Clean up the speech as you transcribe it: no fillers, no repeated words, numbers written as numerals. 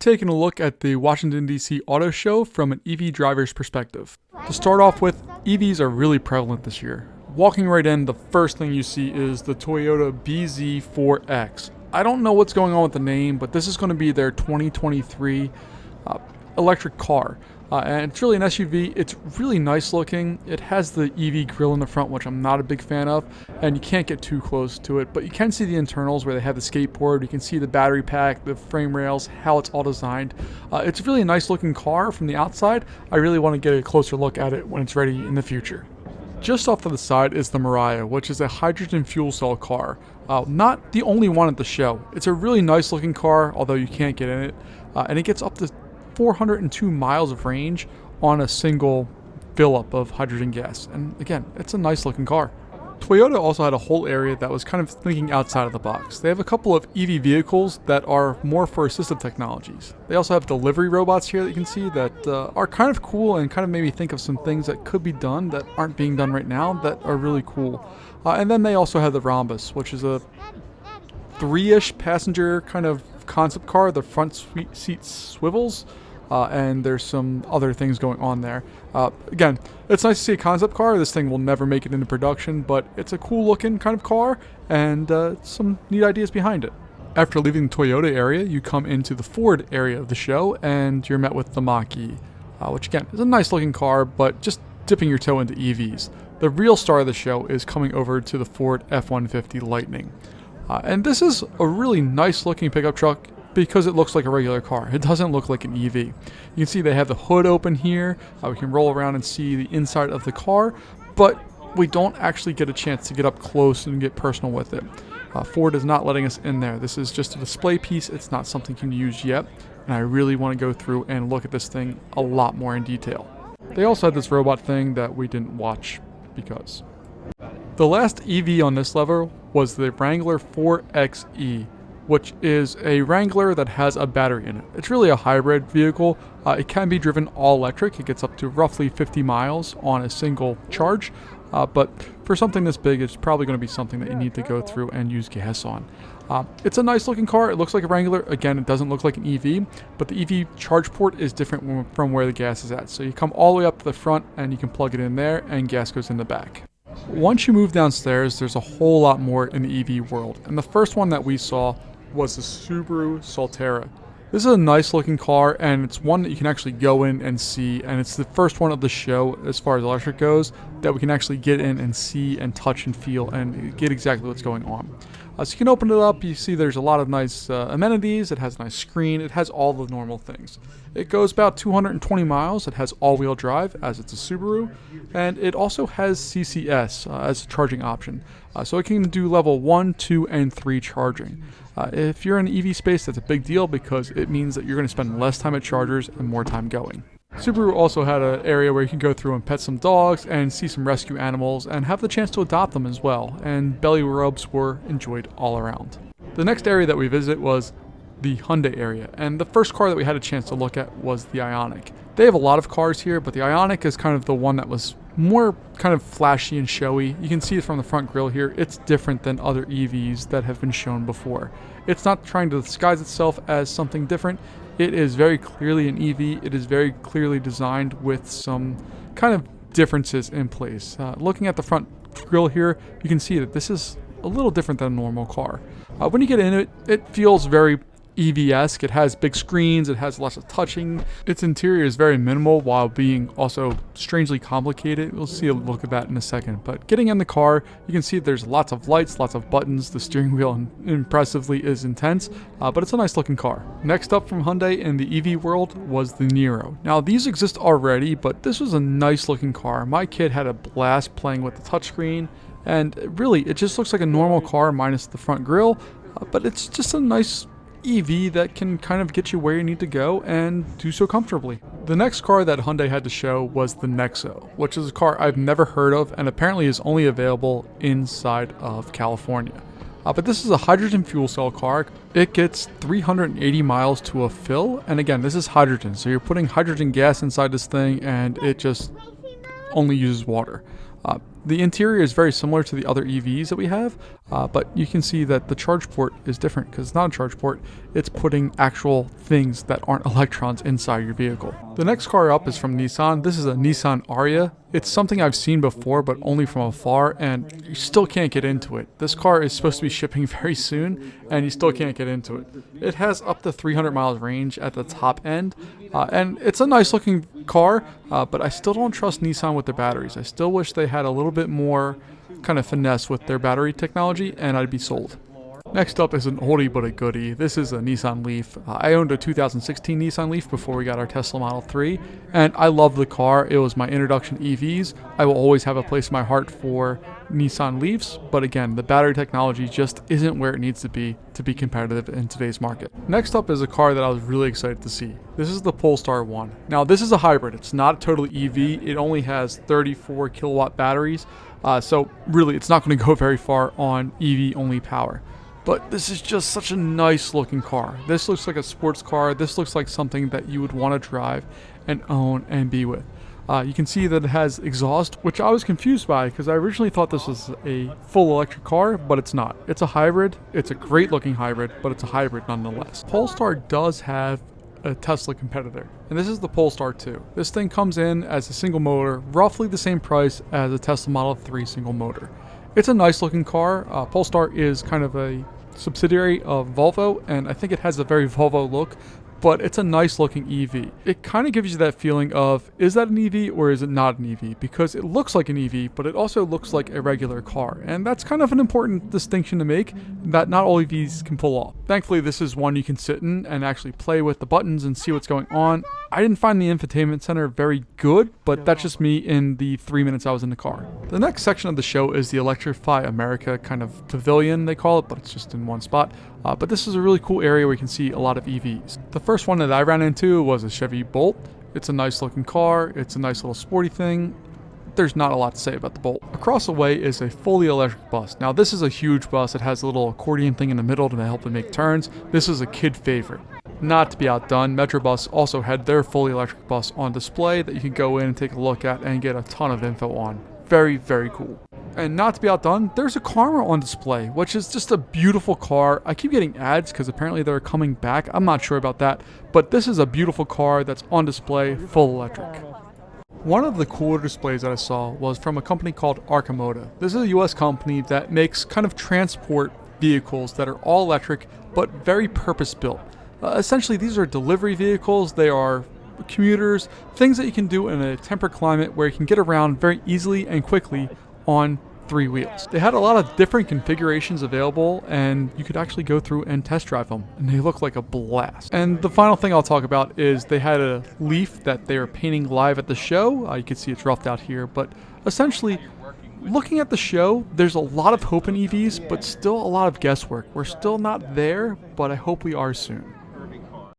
taking a look at the Washington, D.C. Auto Show from an EV driver's perspective. To start off with, EVs are really prevalent this year. Walking right in, the first thing you see is the Toyota BZ4X. I don't know what's going on with the name, but this is going to be their 2023 electric car. And it's really an SUV. It's really nice looking. It has the EV grille in the front, which I'm not a big fan of, and you can't get too close to it, but you can see the internals where they have the skateboard. You can see the battery pack, the frame rails, how it's all designed. It's really a nice looking car from the outside. I really want to get a closer look at it when it's ready in the future. Just off to the side is the Mirai, which is a hydrogen fuel cell car. Not the only one at the show. It's a really nice looking car, although you can't get in it, and it gets up to 402 miles of range on a single fill-up of hydrogen gas. And again, it's a nice looking car. Toyota also had a whole area that was kind of thinking outside of the box. They have a couple of EV vehicles that are more for assistive technologies. They also have delivery robots here that you can see that are kind of cool and kind of made me think of some things that could be done that aren't being done right now that are really cool. And then they also have the Rhombus, which is a 3-ish passenger kind of concept car. The front seat swivels. And there's some other things going on there. Again, it's nice to see a concept car. This thing will never make it into production, but it's a cool looking kind of car and some neat ideas behind it. After leaving the Toyota area, you come into the Ford area of the show and you're met with the Mach-E, which again is a nice looking car, but just dipping your toe into EVs. The real star of the show is coming over to the Ford F-150 Lightning. And this is a really nice looking pickup truck because it looks like a regular car. It doesn't look like an EV. You can see they have the hood open here. We can roll around and see the inside of the car, but we don't actually get a chance to get up close and get personal with it. Ford is not letting us in there. This is just a display piece. It's not something you can use yet, and I really want to go through and look at this thing a lot more in detail. They also had this robot thing that we didn't watch because. The last EV on this level was the Wrangler 4xe. Which is a Wrangler that has a battery in it. It's really a hybrid vehicle. It can be driven all electric. It gets up to roughly 50 miles on a single charge. But for something this big, it's probably going to be something that you need to go through and use gas on. It's a nice looking car. It looks like a Wrangler. Again, it doesn't look like an EV, but the EV charge port is different from where the gas is at. So you come all the way up to the front and you can plug it in there and gas goes in the back. Once you move downstairs, there's a whole lot more in the EV world. And the first one that we saw was the Subaru Solterra. This is a nice looking car, and it's one that you can actually go in and see, and it's the first one of the show as far as electric goes that we can actually get in and see and touch and feel and get exactly what's going on. So you can open it up. You see there's a lot of nice amenities. It has a nice screen. It has all the normal things. It goes about 220 miles. It has all-wheel drive as it's a Subaru, and it also has CCS as a charging option. So it can do level 1, 2, and 3 charging. If you're in the EV space, that's a big deal because it means that you're going to spend less time at chargers and more time going. Subaru also had an area where you can go through and pet some dogs and see some rescue animals and have the chance to adopt them as well, and belly rubs were enjoyed all around. The next area that we visited was the Hyundai area, and the first car that we had a chance to look at was the Ioniq. They have a lot of cars here, but the Ioniq is kind of the one that was more kind of flashy and showy. You can see it from the front grille here. It's different than other EVs that have been shown before. It's not trying to disguise itself as something different. It is very clearly an EV. It is very clearly designed with some kind of differences in place. Looking at the front grille here, you can see that this is a little different than a normal car. When you get in it, it feels very EV-esque. It has big screens, it has lots of touching. Its interior is very minimal while being also strangely complicated. We'll see a look at that in a second. But getting in the car, you can see there's lots of lights, lots of buttons. The steering wheel impressively is intense, but it's a nice looking car. Next up from Hyundai in the EV world was the Nero. Now these exist already, but this was a nice looking car. My kid had a blast playing with the touchscreen, and really it just looks like a normal car minus the front grille, but it's just a nice EV that can kind of get you where you need to go and do so comfortably. The next car that Hyundai had to show was the Nexo, which is a car I've never heard of and apparently is only available inside of California. But this is a hydrogen fuel cell car. It gets 380 miles to a fill, and again, this is hydrogen, so you're putting hydrogen gas inside this thing and it just only uses water. The interior is very similar to the other EVs that we have, but you can see that the charge port is different because it's not a charge port. It's putting actual things that aren't electrons inside your vehicle. The next car up is from Nissan. This is a Nissan Ariya. It's something I've seen before, but only from afar, and you still can't get into it. This car is supposed to be shipping very soon, and you still can't get into it. It has up to 300 miles range at the top end, and it's a nice looking car, but I still don't trust Nissan with their batteries. I still wish they had a little bit more kind of finesse with their battery technology, and I'd be sold. Next up is an oldie but a goodie. This is a Nissan Leaf. I owned a 2016 Nissan Leaf before we got our Tesla Model 3, and I love the car. It was my introduction to EVs. I will always have a place in my heart for Nissan Leafs, but again, the battery technology just isn't where it needs to be competitive in today's market. Next up is a car that I was really excited to see. This is the Polestar One. Now, this is a hybrid. It's not totally EV. It only has 34 kilowatt batteries, so really it's not going to go very far on EV only power. But this is just such a nice looking car. This looks like a sports car. This looks like something that you would want to drive and own and be with. You can see that it has exhaust, which I was confused by because I originally thought this was a full electric car, but it's not. It's a hybrid. It's a great looking hybrid, but it's a hybrid nonetheless. Polestar does have a Tesla competitor, and this is the Polestar 2. This thing comes in as a single motor, roughly the same price as a Tesla Model 3 single motor. It's a nice looking car. Polestar is kind of a subsidiary of Volvo, and I think it has a very Volvo look, but it's a nice looking EV. It kind of gives you that feeling of, is that an EV or is it not an EV? Because it looks like an EV, but it also looks like a regular car. And that's kind of an important distinction to make that not all EVs can pull off. Thankfully, this is one you can sit in and actually play with the buttons and see what's going on. I didn't find the infotainment center very good, but that's just me in the 3 minutes I was in the car. The next section of the show is the Electrify America kind of pavilion, they call it, but it's just in one spot. But this is a really cool area where you can see a lot of EVs. The first one that I ran into was a Chevy Bolt. It's a nice looking car. It's a nice little sporty thing. There's not a lot to say about the Bolt. Across the way is a fully electric bus. Now this is a huge bus. It has a little accordion thing in the middle to help it make turns. This is a kid favorite. Not to be outdone, Metrobus also had their fully electric bus on display that you can go in and take a look at and get a ton of info on. Very, very cool. And not to be outdone, there's a Karma on display, which is just a beautiful car. I keep getting ads because apparently they're coming back. I'm not sure about that, but this is a beautiful car that's on display, full electric. One of the cooler displays that I saw was from a company called Arcamoda. This is a US company that makes kind of transport vehicles that are all electric, but very purpose-built. Essentially, these are delivery vehicles. They are commuters, things that you can do in a temperate climate where you can get around very easily and quickly on 3 wheels. They had a lot of different configurations available, and you could actually go through and test drive them, and they look like a blast. And the final thing I'll talk about is they had a Leaf that they are painting live at the show. You can see it's roughed out here, but essentially, looking at the show, there's a lot of hope in EVs, but still a lot of guesswork. We're still not there, but I hope we are soon.